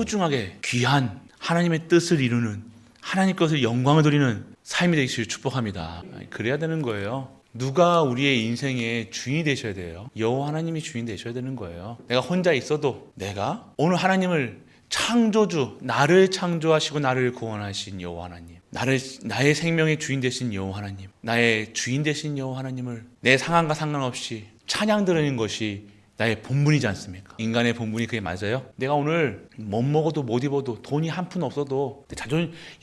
소중하게 귀한 하나님의 뜻을 이루는, 하나님 것을 영광을 드리는 삶이 되기를 축복합니다. 그래야 되는 거예요. 누가 우리의 인생의 주인이 되셔야 돼요? 여호와 하나님이 주인 되셔야 되는 거예요. 내가 혼자 있어도, 내가 오늘 하나님을 창조주, 나를 창조하시고 나를 구원하신 여호와 하나님, 나의 생명의 주인 되신 여호와 하나님, 나의 주인 되신 여호와 하나님을 내 상황과 상관없이 찬양 드리는 것이 나의 본분이지 않습니까? 인간의 본분이 그게 맞아요? 내가 오늘 못 먹어도 못 입어도 돈이 한 푼 없어도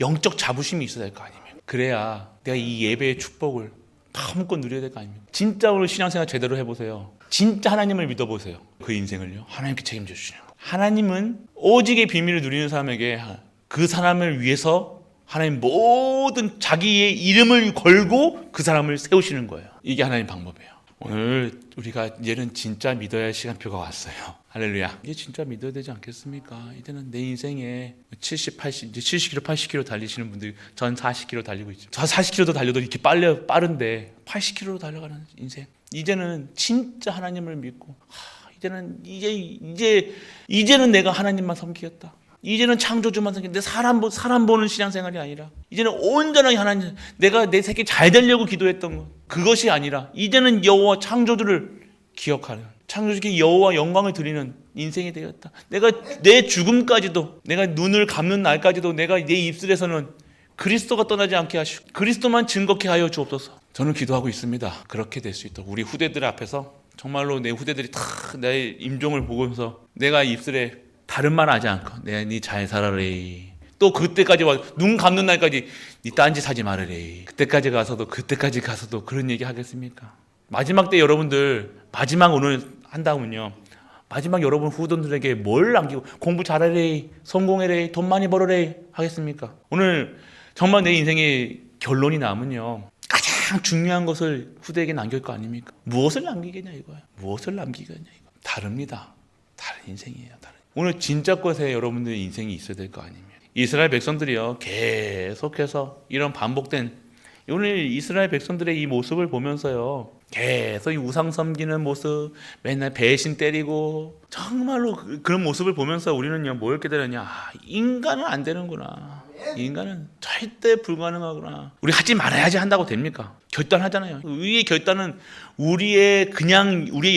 영적 자부심이 있어야 될 거 아닙니까? 그래야 내가 이 예배의 축복을 마음껏 누려야 될 거 아닙니까? 진짜 오늘 신앙생활 제대로 해보세요. 진짜 하나님을 믿어보세요. 그 인생을요, 하나님께 책임져 주시는 거예요. 하나님은 오직의 비밀을 누리는 사람에게 그 사람을 위해서 하나님 모든 자기의 이름을 걸고 그 사람을 세우시는 거예요. 이게 하나님 방법이에요. 오늘 우리가 이제는 진짜 믿어야 할 시간표가 왔어요. 할렐루야. 이제 진짜 믿어야 되지 않겠습니까? 이제는 내 인생에 70, 80, 이제 70km, 80km 달리시는 분들이, 전 40km 달리고 있죠. 저 40km도 달려도 이렇게 빠른데 80km로 달려가는 인생. 이제는 진짜 하나님을 믿고, 이제는 내가 하나님만 섬기겠다. 이제는 창조주만 섬기겠다. 사람 보는 신앙생활이 아니라, 이제는 온전하게 하나님, 내가 내 새끼 잘 되려고 기도했던 것, 그것이 아니라 이제는 여호와 창조주를 기억하는, 창조주께 여호와 영광을 드리는 인생이 되었다. 내가 내 죽음까지도, 내가 눈을 감는 날까지도 내가 내 입술에서는 그리스도가 떠나지 않게 하시고 그리스도만 증거케 하여 주옵소서. 저는 기도하고 있습니다. 그렇게 될 수 있도록 우리 후대들 앞에서 정말로 내 후대들이 다 내 임종을 보면서 내가 입술에 다른 말 하지 않고 내가 니 잘 살아래, 또 그때까지 와 눈 감는 날까지 니 딴짓 하지 말으래, 그때까지 가서도 그런 얘기 하겠습니까? 마지막 때 여러분들, 마지막 오늘 한다면요, 마지막 여러분 후손들에게 뭘 남기고 공부 잘하래, 성공해래, 돈 많이 벌어래 하겠습니까? 오늘 정말 내 인생의 결론이 나면요, 가장 중요한 것을 후대에게 남길 거 아닙니까? 무엇을 남기겠냐 이거예요. 무엇을 남기겠냐 이거. 다릅니다. 다른 인생이에요. 오늘 진짜 것에 여러분들의 인생이 있어야 될 거 아닙니까? 이스라엘 백성들이요, 계속해서 이런 반복된, 오늘 이스라엘 백성들의 이 모습을 보면서요, 계속 이 우상 섬기는 모습, 맨날 배신 때리고, 정말로 그런 모습을 보면서 우리는요, 뭘 깨달았냐? 인간은 안 되는구나. 인간은 절대 불가능하구나. 우리 하지 말아야지 한다고 됩니까? 결단하잖아요. 우리의 결단은 우리의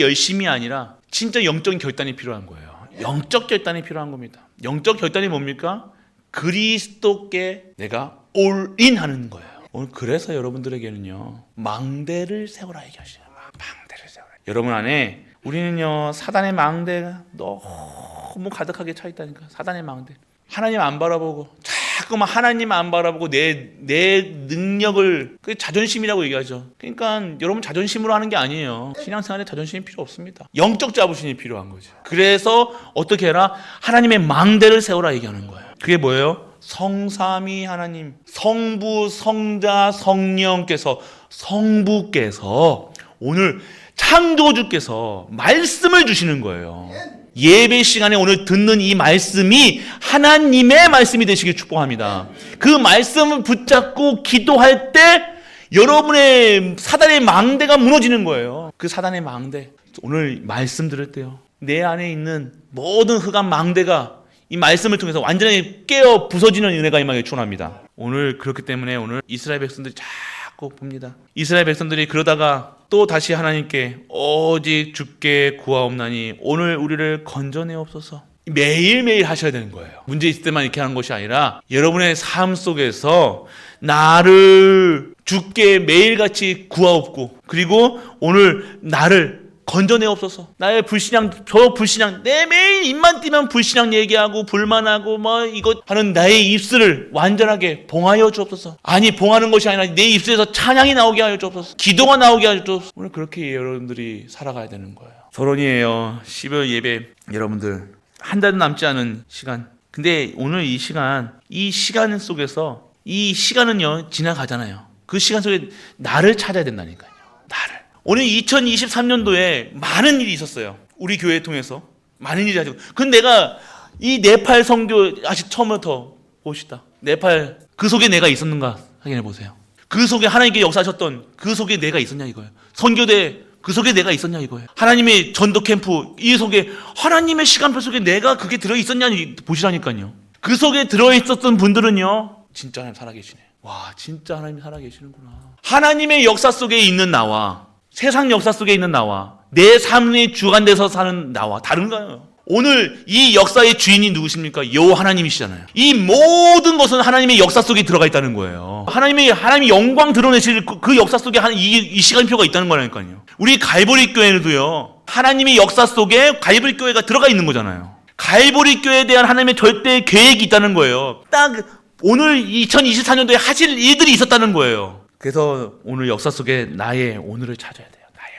열심이 아니라 진짜 영적인 결단이 필요한 거예요. 영적 결단이 필요한 겁니다. 영적 결단이 뭡니까? 그리스도께 내가 올인 하는 거예요. 오늘 그래서 여러분들에게는요, 망대를 세워라 얘기하시죠. 망대를 세워라. 여러분 안에 우리는요, 사단의 망대가 너무 가득하게 차 있다니까. 사단의 망대. 하나님 안 바라보고, 자꾸만 하나님 안 바라보고 내 능력을, 그게 자존심이라고 얘기하죠. 그러니까 여러분 자존심으로 하는 게 아니에요. 신앙생활에 자존심이 필요 없습니다. 영적 자부심이 필요한 거죠. 그래서 어떻게 해라? 하나님의 망대를 세워라 얘기하는 거예요. 그게 뭐예요? 성삼위 하나님, 성부, 성자, 성령께서, 성부께서 오늘 창조주께서 말씀을 주시는 거예요. 예배 시간에 오늘 듣는 이 말씀이 하나님의 말씀이 되시길 축복합니다. 그 말씀을 붙잡고 기도할 때 여러분의 사단의 망대가 무너지는 거예요. 그 사단의 망대, 오늘 말씀 들을 때요, 내 안에 있는 모든 흑암 망대가 이 말씀을 통해서 완전히 깨어 부서지는 은혜가 임하게 축원합니다. 오늘 그렇기 때문에 오늘 이스라엘 백성들이 자꾸 봅니다. 이스라엘 백성들이 그러다가 또 다시 하나님께 오직 주께 구하옵나니 오늘 우리를 건져내옵소서. 매일매일 하셔야 되는 거예요. 문제 있을 때만 이렇게 하는 것이 아니라 여러분의 삶 속에서 나를 주께 매일같이 구하옵고, 그리고 오늘 나를 건져내옵소서. 나의 불신앙, 저 불신앙, 내 매일 입만 띄면 불신앙 얘기하고 불만하고 이것 하는 나의 입술을 완전하게 봉하여 주옵소서. 아니, 봉하는 것이 아니라 내 입술에서 찬양이 나오게 하여 주옵소서. 기도가 나오게 하여 주옵소서. 오늘 그렇게 여러분들이 살아가야 되는 거예요. 서론이에요. 12월 예배, 여러분들 한 달도 남지 않은 시간. 근데 오늘 이 시간 속에서, 이 시간은요 지나가잖아요. 그 시간 속에 나를 찾아야 된다니까요. 나를. 오늘 2023년도에 많은 일이 있었어요. 우리 교회 통해서 많은 일이 하죠. 근데 내가 이 네팔 선교 아직 처음부터 봅시다. 네팔, 그 속에 내가 있었는가 확인해 보세요. 그 속에 하나님께 역사하셨던 그 속에 내가 있었냐 이거예요. 선교대 그 속에 내가 있었냐 이거예요. 하나님의 전도 캠프 이 속에 하나님의 시간표 속에 내가 그게 들어있었냐 보시라니까요. 그 속에 들어있었던 분들은요 진짜 하나님 살아계시네. 와 진짜 하나님 살아계시는구나. 하나님의 역사 속에 있는 나와 세상 역사 속에 있는 나와 내 삶의 주관돼서 사는 나와 다른가요? 오늘 이 역사의 주인이 누구십니까? 여호와 하나님이시잖아요. 이 모든 것은 하나님의 역사 속에 들어가 있다는 거예요. 하나님의 영광 드러내실 그 역사 속에 이 시간표가 있다는 거라니까요. 우리 갈보리 교회도요. 하나님의 역사 속에 갈보리 교회가 들어가 있는 거잖아요. 갈보리 교회에 대한 하나님의 절대 계획이 있다는 거예요. 딱 오늘 2024년도에 하실 일들이 있었다는 거예요. 그래서 오늘 역사 속에 나의 오늘을 찾아야 돼요. 나의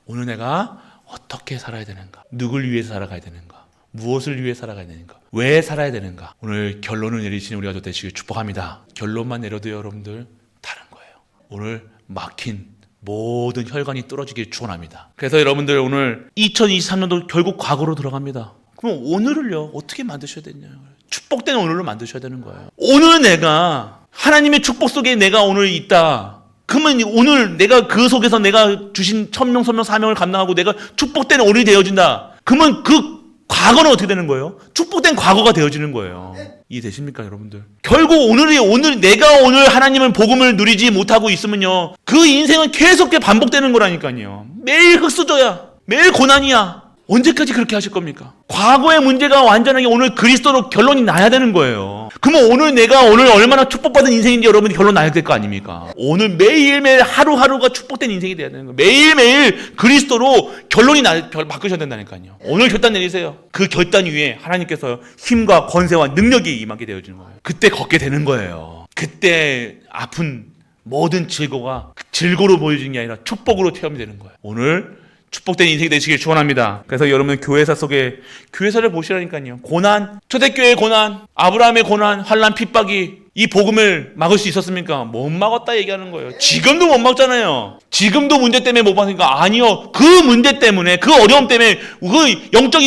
오늘 내가 어떻게 살아야 되는가? 누굴 위해서 살아가야 되는가? 무엇을 위해 살아가야 되는가? 왜 살아야 되는가? 오늘 결론을 내리시는 우리가 되시길 축복합니다. 결론만 내려도 여러분들 다른 거예요. 오늘 막힌 모든 혈관이 뚫어지길 축원합니다. 그래서 여러분들 오늘 2023년도 결국 과거로 들어갑니다. 그럼 오늘을요 어떻게 만드셔야 되냐? 축복된 오늘로 만드셔야 되는 거예요. 오늘 내가 하나님의 축복 속에 내가 오늘 있다. 그러면 오늘 내가 그 속에서 내가 주신 천명, 선명, 사명을 감당하고 내가 축복된 오늘이 되어진다. 그러면 그 과거는 어떻게 되는 거예요? 축복된 과거가 되어지는 거예요. 이해되십니까 여러분들? 결국 오늘 내가 오늘 하나님의 복음을 누리지 못하고 있으면요 그 인생은 계속 반복되는 거라니까요. 매일 흙수저야. 매일 고난이야. 언제까지 그렇게 하실 겁니까? 과거의 문제가 완전하게 오늘 그리스도로 결론이 나야 되는 거예요. 그러면 오늘 내가 오늘 얼마나 축복받은 인생인지 여러분이 결론 나야 될 거 아닙니까? 오늘 매일매일 하루하루가 축복된 인생이 돼야 되는 거예요. 매일매일 그리스도로 결론이 바꾸셔야 된다니까요. 오늘 결단 내리세요. 그 결단 위에 하나님께서 힘과 권세와 능력이 임하게 되어지는 거예요. 그때 걷게 되는 거예요. 그때 아픈 모든 즐거로 보여지는 게 아니라 축복으로 체험이 되는 거예요. 오늘 축복된 인생이 되시길 축원합니다. 그래서 여러분 교회사 속에 교회사를 보시라니까요. 고난, 초대교회의 고난, 아브라함의 고난, 환난, 핍박이 이 복음을 막을 수 있었습니까? 못 막았다 얘기하는 거예요. 지금도 못 막잖아요. 지금도 문제 때문에 못 막으니까 아니요. 그 문제 때문에 그 어려움 때문에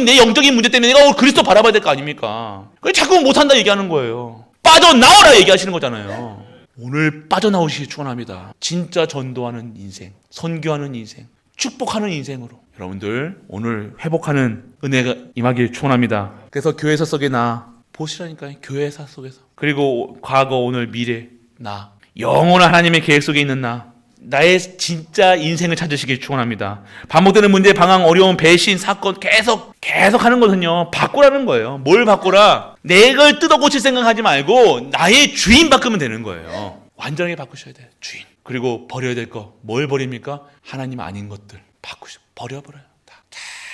내 영적인 문제 때문에 내가 그리스도 바라봐야 될 거 아닙니까? 그래 자꾸 못한다 얘기하는 거예요. 빠져나와라 얘기하시는 거잖아요. 오늘 빠져나오시기 축원합니다. 진짜 전도하는 인생, 선교하는 인생, 축복하는 인생으로 여러분들 오늘 회복하는 은혜가 임하길 축원합니다. 그래서 교회사 속에 나 보시라니까요. 교회사 속에서 그리고 과거 오늘 미래 나 영원한 하나님의 계획 속에 있는 나의 진짜 인생을 찾으시길 축원합니다. 반복되는 문제, 방황, 어려움, 배신, 사건 계속 하는 것은요 바꾸라는 거예요. 뭘 바꾸라? 내 걸 뜯어 고칠 생각하지 말고 나의 주인 바꾸면 되는 거예요. 완전하게 바꾸셔야 돼요. 주인. 그리고 버려야 될 거 뭘 버립니까? 하나님 아닌 것들 버려버려요. 다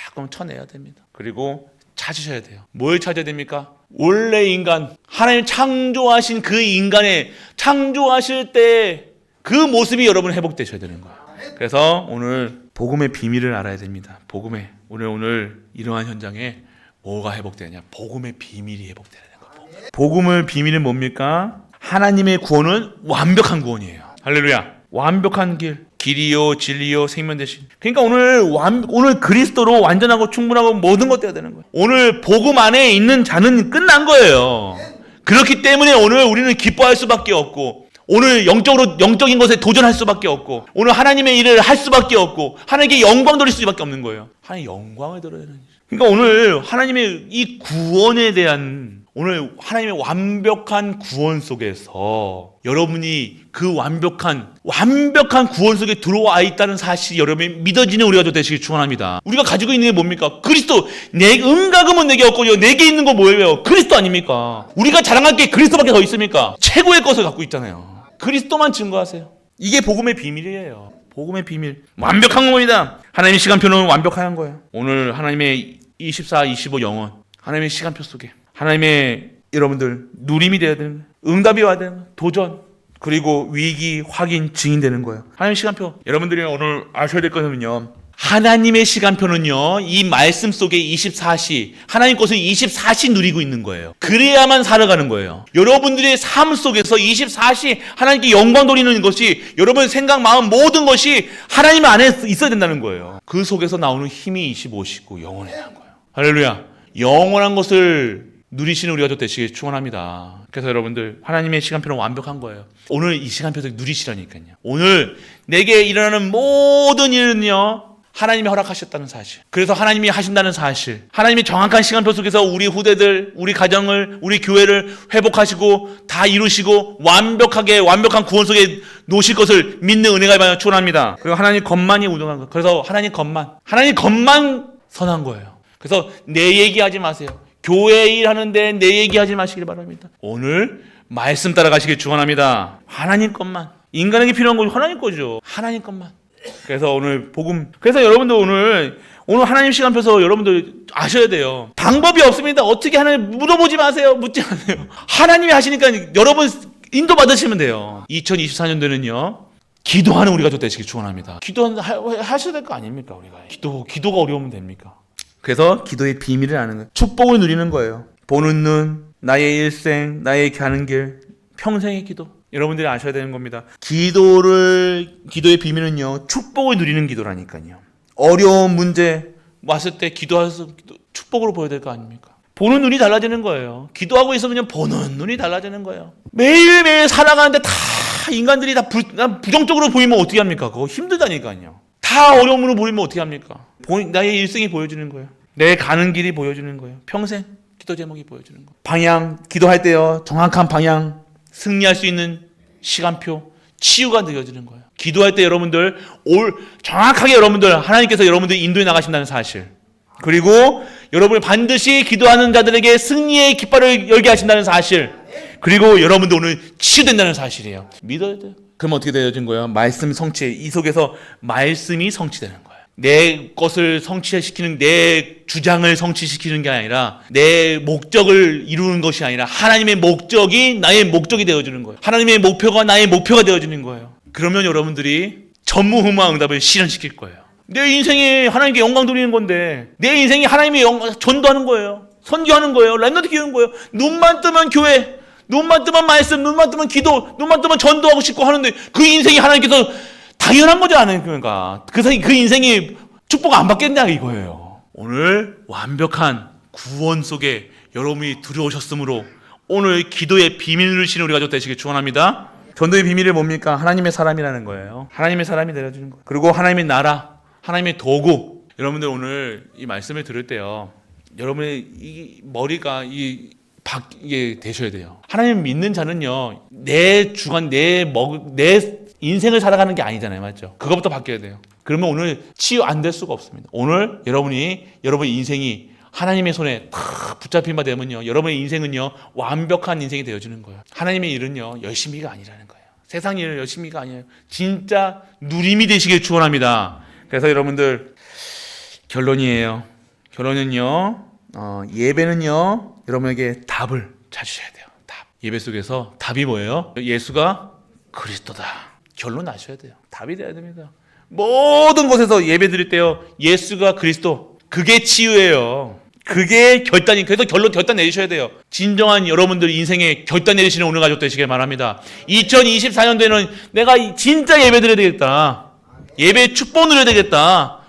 자꾸 쳐내야 됩니다. 그리고 찾으셔야 돼요. 뭘 찾아야 됩니까? 원래 인간 하나님 창조하신 그 인간의 창조하실 때 그 모습이 여러분 회복되셔야 되는 거예요. 그래서 오늘 복음의 비밀을 알아야 됩니다. 복음의 오늘 이러한 현장에 뭐가 회복되느냐? 복음의 비밀이 회복되는 거예요. 복음의 비밀은 뭡니까? 하나님의 구원은 완벽한 구원이에요. 할렐루야. 완벽한 길이요 진리요 생명 되신. 그러니까 오늘 그리스도로 완전하고 충분하고 모든 것 되어야 되는 거예요. 오늘 복음 안에 있는 자는 끝난 거예요. 그렇기 때문에 오늘 우리는 기뻐할 수밖에 없고 오늘 영적인 것에 도전할 수밖에 없고 오늘 하나님의 일을 할 수밖에 없고 하나님께 영광 돌릴 수밖에 없는 거예요. 하나님 영광을 돌려야 되는. 그러니까 오늘 하나님의 이 구원에 대한 오늘 하나님의 완벽한 구원 속에서 여러분이 그 완벽한 구원 속에 들어와 있다는 사실이 여러분이 믿어지는 우리가 되시길 축원합니다. 우리가 가지고 있는 게 뭡니까? 그리스도. 은가금은 내게 없거든요. 내게 있는 거 뭐예요? 그리스도 아닙니까? 우리가 자랑할 게 그리스도밖에 더 있습니까? 최고의 것을 갖고 있잖아요. 그리스도만 증거하세요. 이게 복음의 비밀이에요. 복음의 비밀. 완벽한 겁니다. 하나님의 시간표는 완벽한 거예요. 오늘 하나님의 24, 25 영원. 하나님의 시간표 속에 하나님의 여러분들 누림이 돼야 되는 거예요. 응답이 와야 되는 거예요. 도전. 그리고 위기, 확인, 증인되는 거예요. 하나님의 시간표. 여러분들이 오늘 아셔야 될 것은요. 하나님의 시간표는요. 이 말씀 속에 24시 하나님 것을 24시 누리고 있는 거예요. 그래야만 살아가는 거예요. 여러분들의 삶 속에서 24시 하나님께 영광 돌리는 것이 여러분의 생각, 마음 모든 것이 하나님 안에 있어야 된다는 거예요. 그 속에서 나오는 힘이 25시고 영원한 거예요. 할렐루야. 영원한 것을 누리시는 우리가 되시길 축원합니다. 그래서 여러분들 하나님의 시간표는 완벽한 거예요. 오늘 이 시간표를 누리시라니까요. 오늘 내게 일어나는 모든 일은요 하나님이 허락하셨다는 사실. 그래서 하나님이 하신다는 사실. 하나님이 정확한 시간표 속에서 우리 후대들, 우리 가정을, 우리 교회를 회복하시고 다 이루시고 완벽한 구원 속에 놓으실 것을 믿는 은혜가 축원합니다. 그리고 하나님 것만이 우등한 거. 그래서 하나님 것만 선한 거예요. 그래서 내 얘기하지 마세요. 교회 일 하는데 내 얘기하지 마시길 바랍니다. 오늘 말씀 따라가시길 축원합니다. 하나님 것만. 인간에게 필요한 건 하나님 거죠. 하나님 것만. 그래서 오늘 복음. 그래서 여러분들 오늘 하나님 시간표에서 여러분들 아셔야 돼요. 방법이 없습니다. 어떻게 하나님 물어보지 마세요. 묻지 마세요. 하나님이 하시니까 여러분 인도 받으시면 돼요. 2024년도는요. 기도하는 우리가 되시길 축원합니다. 기도하셔야 될 거 아닙니까 우리가? 기도가 어려우면 됩니까? 그래서 기도의 비밀을 아는 거예요. 축복을 누리는 거예요. 보는 눈, 나의 일생, 나의 가는 길, 평생의 기도. 여러분들이 아셔야 되는 겁니다. 기도의 비밀은요, 축복을 누리는 기도라니까요. 어려운 문제 왔을 때 기도해서 축복으로 보여야 될 거 아닙니까? 보는 눈이 달라지는 거예요. 기도하고 있으면 그냥 보는 눈이 달라지는 거예요. 매일매일 살아가는데 다 인간들이 다 부정적으로 보이면 어떻게 합니까? 그거 힘들다니까요. 다 어려움으로 보이면 어떻게 합니까? 나의 일생이 보여주는 거예요. 내 가는 길이 보여주는 거예요. 평생 기도 제목이 보여주는 거예요. 방향, 기도할 때요, 정확한 방향, 승리할 수 있는 시간표, 치유가 되어지는 거예요. 기도할 때 여러분들 정확하게 하나님께서 여러분들 인도해 나가신다는 사실. 그리고 여러분이 반드시 기도하는 자들에게 승리의 깃발을 열게 하신다는 사실. 그리고 여러분도 오늘 치유된다는 사실이에요. 믿어야 돼요. 그럼 어떻게 되어진 거예요? 말씀 성취. 이 속에서 말씀이 성취되는 거예요. 내 것을 성취시키는, 내 주장을 성취시키는 게 아니라 내 목적을 이루는 것이 아니라 하나님의 목적이 나의 목적이 되어주는 거예요. 하나님의 목표가 나의 목표가 되어주는 거예요. 그러면 여러분들이 전무후무한 응답을 실현시킬 거예요. 내 인생이 하나님께 영광 돌리는 건데, 내 인생이 하나님의 전도하는 거예요. 선교하는 거예요. 랩런트 키우는 거예요. 눈만 뜨면 교회, 눈만 뜨면 말씀, 눈만 뜨면 기도, 눈만 뜨면 전도하고 싶고 하는데 그 인생이 하나님께서 당연한 거지 않습니까? 그 인생이 축복 안 받겠냐 이거예요. 오늘 완벽한 구원 속에 여러분이 들어오셨으므로 오늘 기도의 비밀을 누리시는 우리가 되시길 축원합니다. 전도의 비밀이 뭡니까? 하나님의 사람이라는 거예요. 하나님의 사람이 되어주는 거예요. 그리고 하나님의 나라, 하나님의 도구. 여러분들 오늘 이 말씀을 들을 때요, 여러분의 이 머리가 이게 되셔야 돼요. 하나님 믿는 자는요, 내 주관, 내 인생을 살아가는 게 아니잖아요. 맞죠? 그것부터 바뀌어야 돼요. 그러면 오늘 치유 안 될 수가 없습니다. 오늘 여러분의 인생이 하나님의 손에 탁 붙잡힌 바 되면요, 여러분의 인생은요, 완벽한 인생이 되어지는 거예요. 하나님의 일은요, 열심히가 아니라는 거예요. 세상 일은 열심히가 아니에요. 진짜 누림이 되시길 축원합니다. 그래서 여러분들 결론이에요. 결론은요, 예배는요, 여러분에게 답을 찾으셔야 돼요. 답. 예배 속에서 답이 뭐예요? 예수가 그리스도다. 결론 아셔야 돼요. 답이 돼야 됩니다. 모든 곳에서 예배 드릴 때요, 예수가 그리스도, 그게 치유예요. 그게 결단이. 그래서 결단 내리셔야 돼요. 진정한 여러분들 인생에 결단 내리시는 오늘 가족 되시길 바랍니다. 2024년도에는 내가 진짜 예배 드려야 되겠다. 예배 축복 누려야 되겠다.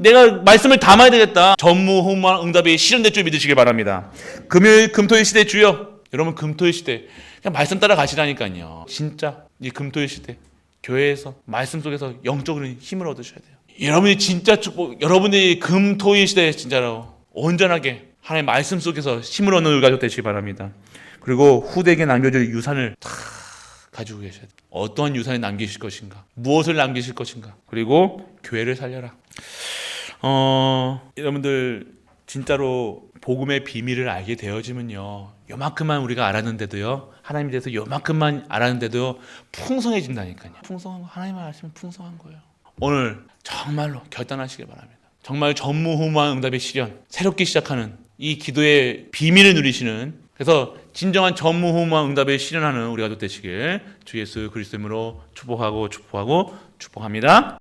내가 말씀을 담아야 되겠다. 전무후무한 응답이 실현될 줄 믿으시길 바랍니다. 금토일 시대 주여. 여러분 금토일 시대 그냥 말씀 따라 가시라니까요. 진짜 이 금토일 시대 교회에서 말씀 속에서 영적으로 힘을 얻으셔야 돼요. 여러분이 진짜 축복, 여러분이 금토일 시대에 진짜로 온전하게 하나님의 말씀 속에서 힘을 얻는 우리 가족 되시기 바랍니다. 그리고 후대에게 남겨줄 유산을 다 가지고 계셔야 돼요. 어떠한 유산을 남기실 것인가, 무엇을 남기실 것인가, 그리고 교회를 살려라. 여러분들 진짜로 복음의 비밀을 알게 되어지면요, 요만큼만 우리가 알았는데도요, 하나님에 대해서 요만큼만 알았는데도 풍성해진다니까요. 풍성한 거, 하나님만 아시면 풍성한 거예요. 오늘 정말로 결단하시길 바랍니다. 정말 전무후무한 응답의 실현, 새롭게 시작하는 이 기도의 비밀을 누리시는, 그래서 진정한 전무후무한 응답을 실현하는 우리가 되시길 주 예수 그리스도 이름으로 축복합니다.